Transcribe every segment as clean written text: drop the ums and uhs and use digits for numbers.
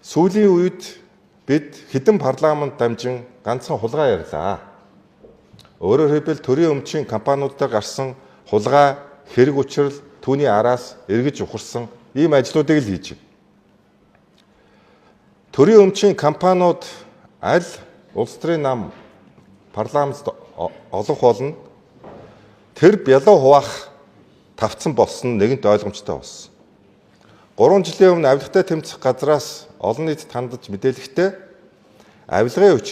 Сүүлийн үед бид хэдэн парламент дамжин ганцхан хулгай ярьлаа. Өөрөөр хэлбэл төрийн өмчийн компаниудаар гарсан хулгай хэрэг учрал түүний араас эргэж ухарсан ийм ажлуудыг л хийж байна. Төрийн өмчийн компаниуд аль улс төрийн нам парламент олох болно. Тэр бялуу хуваах тавцсан болсон нэгэнт ойлгомжтой болсон. 3 жилийн өмнө авилгатай тэмцэх газраас олон нийт тандж мэдээлэхдээ авилгын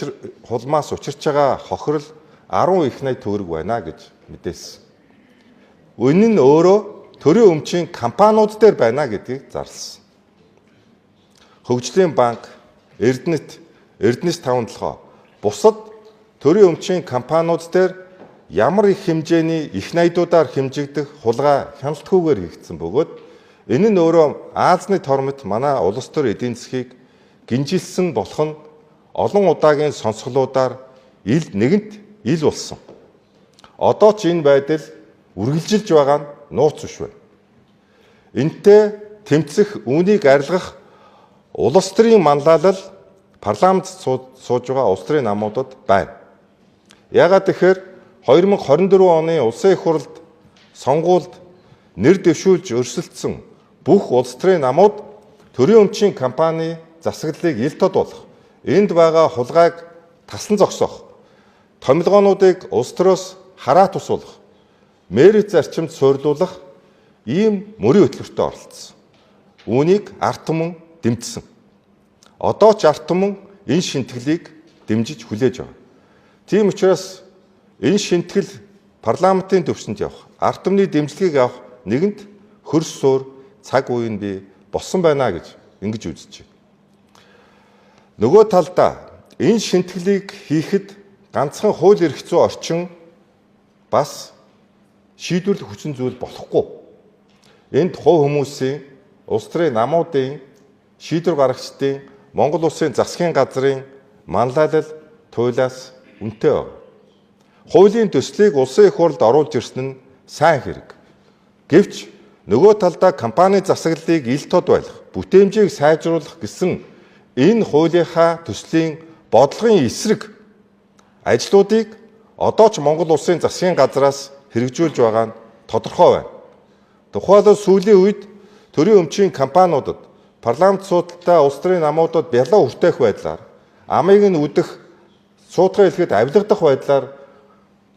хулмаас учирч байгаа хохирол 10 их найт төгрөг байна гэж мэдээсэн. Энэ нь өөрөө төрийн өмчийн компаниуд дээр байна гэдгийг зарласан. Хөгжлийн банк, Эрдэнэс 5-7 бусад төрийн өмчийн компаниуд дээр ямар их хэмжээний их найдуудаар хэмжигдэх хулгай хяналтгүйгээр хийгдсэн бөгөөд энэ нь өөрөө Азны тормот манай улс төр эдийн засгийг гинжилсэн болох нь олон удаагийн сонсголуудаар нэгэнт ил болсон. Одоо ч энэ байдал үргэлжилж байгаа нь нууц биш байна. Энтэй тэмцэх үүнийг арилгах улс төрийн манлайлал парламент сууж байгаа улс төрийн намуудад байна. Яагаад тэгэхээр 2024 оны улсын их хурлд сонгуульд нэр дэвшүүлж өрсөлдсөн бүх улс төрийн намууд төрийн өмчийн компани засаглалыг ил тод болох, энд байгаа хулгайг тасан зогсоох, томилгоонуудыг улс төрөөс хараа тусуулах, мэрит зарчимд суйрлуулах ийм мөрийн хөтөлбөртөд оролцсон. Үүнийг ард түмэн дэмжсэн. Одоо ч ард түмэн энэ шинтгэлийг дэмжиж хүлээж байгаа. Тийм учраас энэ шинтгэл парламентын төвшөнд явах, ард түмний дэмжлэгийг авах нэгэнт хөрс суур цаг үе нь би болсон байна гэж ингэж үзэж байна. Нөгөө талдаа энэ шинтгэлийг хийхэд ганцхан хууль эрх зүйн орчин бас шийдвэрлэх хүчин зүйл болохгүй. Энд хувь хүмүүсийн, улс төрийн намуудын, шийдвэр гаргагчдын, Монгол Улсын засгийн газрын манлайлал туйлаас үнэтэй байна. Хуулийн төслийг улсын их хурлд оруулж ирсэн нь сайн хэрэг. Гэвч нөгөө талдаа компани засаглалыг ил тод байлгах, бүтээмжийг сайжруулах гэсэн энэ хуулийнхаа төслийн бодлогын эсрэг ажлуудыг одоо ч Монгол Улсын засгийн газраас хэрэгжүүлж байгаа нь тодорхой байна. Тухайлбал сүүлийн үед төрийн өмчийн компаниудад парламент суудалтай улс төрийн намуудад бялуу хүртээх байдлаар, амыг нь үдэх, суудгаа хэлэхэд авилгадах байдлаар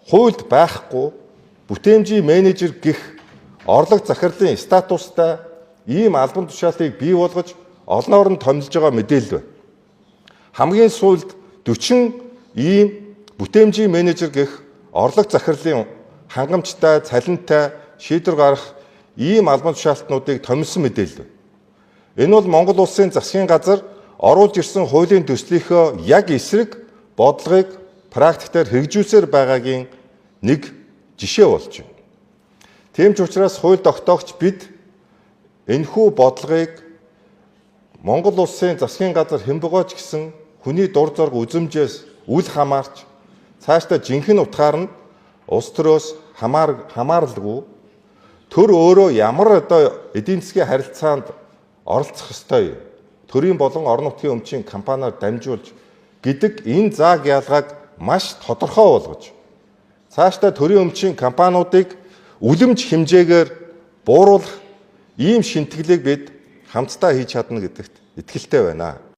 хуульд байхгүй бүтээмжийн менежер гэх орлого захирлын статустай ийм албан тушаалтыг бий болгож олон орнд томилж байгаа мэдээлэл байна. Хамгийн сүүлд 40 ийм бүтээмжийн менежер гэх орлого захирлын хангамжтай, цалинтай шийдвэр гаргах ийм албан тушаалтнуудыг томилсон мэдээлэл байна. Энэ бол Монгол Улсын засгийн газар оруулж ирсэн хуулийн төслийнхөө яг эсрэг бодлогыг практикээр хэрэгжүүлсээр байгаагийн нэг жишээ болж байна. Тийм ч учраас хууль тогтоогч бид энэхүү бодлогыг Монгол Улсын засгийн газар хэмбэгөөч гэсэн хүний дур зориг үзэмжээс үл хамаарч цаашдаа жинхэнэ утгаар нь улс төрөөс хамааралгүй төр өөрөө ямар одоо эдийн засгийн харилцаанд оролцох ёстой төрийн болон орон нутгийн өмчийн компаниар дамжуулж гэдэг энэ зааг ялгааг маш тодорхой болгож цаашдаа төрийн өмчийн компаниудыг үлэмж хэмжээгээр бууруулах ийм шинтгэлийг бид хамтдаа хийж чадна гэдэгт итгэлтэй байна.